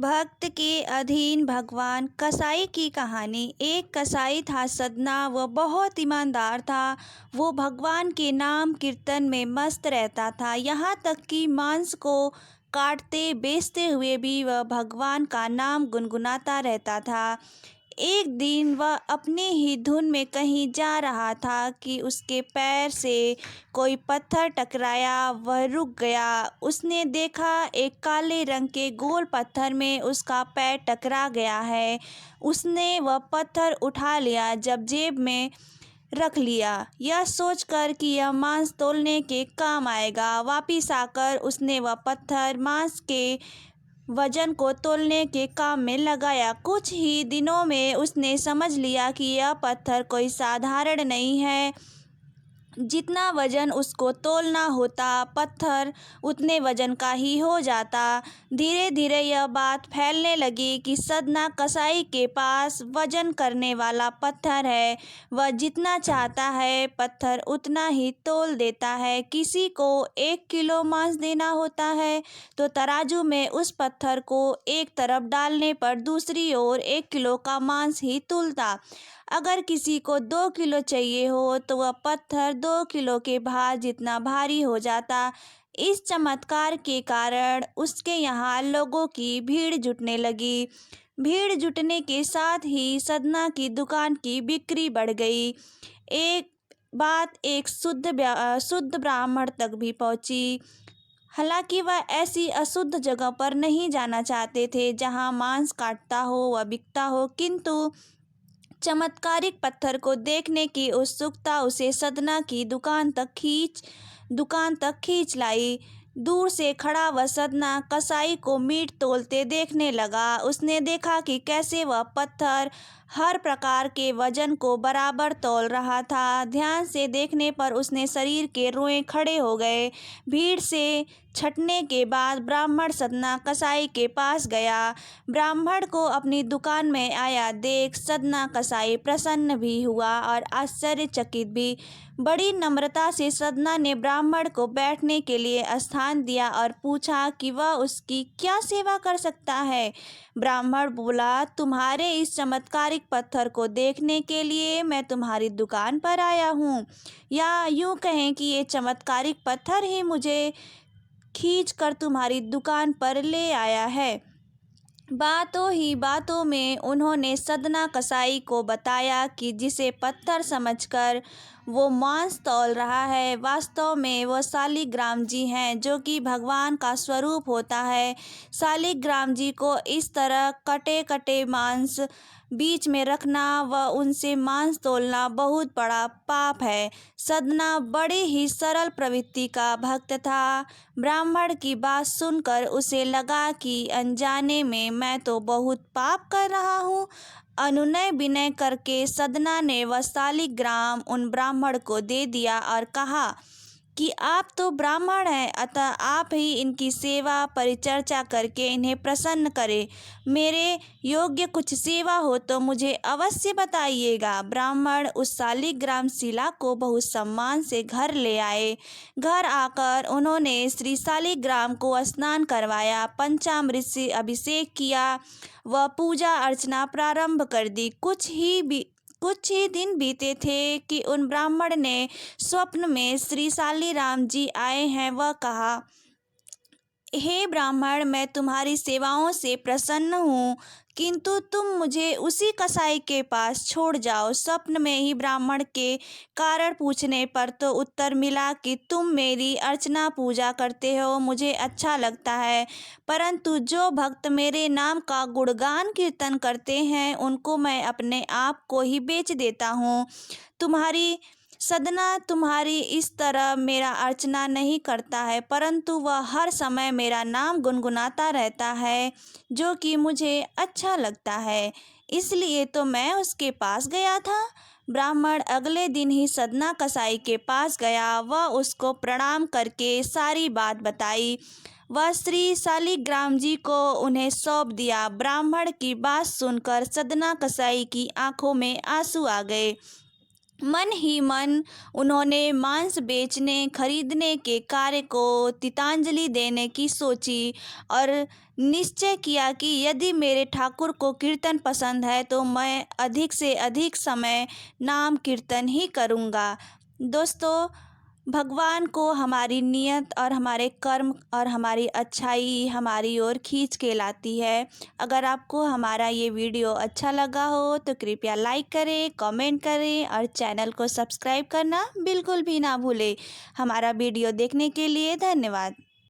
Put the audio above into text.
भक्त के अधीन भगवान कसाई की कहानी। एक कसाई था सदना। वह बहुत ईमानदार था। वो भगवान के नाम कीर्तन में मस्त रहता था। यहाँ तक कि मांस को काटते बेचते हुए भी वह भगवान का नाम गुनगुनाता रहता था। एक दिन वह अपने ही धुन में कहीं जा रहा था कि उसके पैर से कोई पत्थर टकराया। वह रुक गया। उसने देखा एक काले रंग के गोल पत्थर में उसका पैर टकरा गया है। उसने वह पत्थर उठा लिया, जब जेब में रख लिया, यह सोचकर कि यह मांस तौलने के काम आएगा। वापिस आकर उसने वह पत्थर मांस के वजन को तौलने के काम में लगाया। कुछ ही दिनों में उसने समझ लिया कि यह पत्थर कोई साधारण नहीं है। जितना वजन उसको तौलना होता, पत्थर उतने वजन का ही हो जाता। धीरे धीरे यह बात फैलने लगी कि सदना कसाई के पास वजन करने वाला पत्थर है। वह जितना चाहता है पत्थर उतना ही तौल देता है। किसी को 1 किलो मांस देना होता है तो तराजू में उस पत्थर को एक तरफ डालने पर दूसरी ओर 1 किलो का मांस ही तुलता। अगर किसी को 2 किलो चाहिए हो तो वह पत्थर 2 किलो के भार जितना भारी हो जाता। इस चमत्कार के कारण उसके यहाँ लोगों की भीड़ जुटने लगी। भीड़ जुटने के साथ ही सदना की दुकान की बिक्री बढ़ गई। एक बात एक शुद्ध ब्राह्मण तक भी पहुंची। हालांकि वह ऐसी अशुद्ध जगह पर नहीं जाना चाहते थे जहां मांस काटता हो व बिकता हो, किंतु चमत्कारिक पत्थर को देखने की उत्सुकता उसे सदना की दुकान तक खींच लाई। दूर से खड़ा वह सदना कसाई को मीट तौलते देखने लगा। उसने देखा कि कैसे वह पत्थर हर प्रकार के वजन को बराबर तौल रहा था। ध्यान से देखने पर उसने शरीर के रोए खड़े हो गए। भीड़ से छटने के बाद ब्राह्मण सदना कसाई के पास गया। ब्राह्मण को अपनी दुकान में आया देख सदना कसाई प्रसन्न भी हुआ और आश्चर्यचकित भी। बड़ी नम्रता से सदना ने ब्राह्मण को बैठने के लिए स्थान दिया और पूछा कि वह उसकी क्या सेवा कर सकता है। ब्राह्मण बोला, तुम्हारे इस चमत्कारिक पत्थर को देखने के लिए मैं तुम्हारी दुकान पर आया हूँ, या यूँ कहें कि ये चमत्कारिक पत्थर ही मुझे खींच कर तुम्हारी दुकान पर ले आया है। बातों ही बातों में उन्होंने सदना कसाई को बताया कि जिसे पत्थर समझकर वो मांस तौल रहा है, वास्तव में वो शालिग्राम जी हैं, जो कि भगवान का स्वरूप होता है। शालिग्राम जी को इस तरह कटे कटे मांस बीच में रखना व उनसे मांस तौलना बहुत बड़ा पाप है। सदना बड़े ही सरल प्रवृत्ति का भक्त था। ब्राह्मण की बात सुनकर उसे लगा कि अनजाने में मैं तो बहुत पाप कर रहा हूँ। अनुनय विनय करके सदना ने वह शालिग्राम उन ब्राह्मण को दे दिया और कहा कि आप तो ब्राह्मण हैं, अतः आप ही इनकी सेवा परिचर्चा करके इन्हें प्रसन्न करें। मेरे योग्य कुछ सेवा हो तो मुझे अवश्य बताइएगा। ब्राह्मण उस शालिग्राम शिला को बहुत सम्मान से घर ले आए। घर आकर उन्होंने श्री शालिग्राम को स्नान करवाया, पंचामृत से अभिषेक किया व पूजा अर्चना प्रारंभ कर दी। कुछ ही दिन बीते थे कि उन ब्राह्मण ने स्वप्न में श्री शालिग्राम जी आए हैं। वह कहा, हे ब्राह्मण, मैं तुम्हारी सेवाओं से प्रसन्न हूँ, किंतु तुम मुझे उसी कसाई के पास छोड़ जाओ। स्वप्न में ही ब्राह्मण के कारण पूछने पर तो उत्तर मिला कि तुम मेरी अर्चना पूजा करते हो, मुझे अच्छा लगता है, परंतु जो भक्त मेरे नाम का गुणगान कीर्तन करते हैं उनको मैं अपने आप को ही बेच देता हूँ। तुम्हारी इस तरह मेरा अर्चना नहीं करता है, परंतु वह हर समय मेरा नाम गुनगुनाता रहता है, जो कि मुझे अच्छा लगता है, इसलिए तो मैं उसके पास गया था। ब्राह्मण अगले दिन ही सदना कसाई के पास गया। वह उसको प्रणाम करके सारी बात बताई। वह श्री शालिग्राम जी को उन्हें सौंप दिया। ब्राह्मण की बात सुनकर सदना कसाई की आंखों में आंसू आ गए। मन ही मन उन्होंने मांस बेचने खरीदने के कार्य को तिलांजलि देने की सोची और निश्चय किया कि यदि मेरे ठाकुर को कीर्तन पसंद है तो मैं अधिक से अधिक समय नाम कीर्तन ही करूँगा। दोस्तों, भगवान को हमारी नियत और हमारे कर्म और हमारी अच्छाई हमारी ओर खींच के लाती है। अगर आपको हमारा ये वीडियो अच्छा लगा हो तो कृपया लाइक करें, कमेंट करें और चैनल को सब्सक्राइब करना बिल्कुल भी ना भूलें। हमारा वीडियो देखने के लिए धन्यवाद।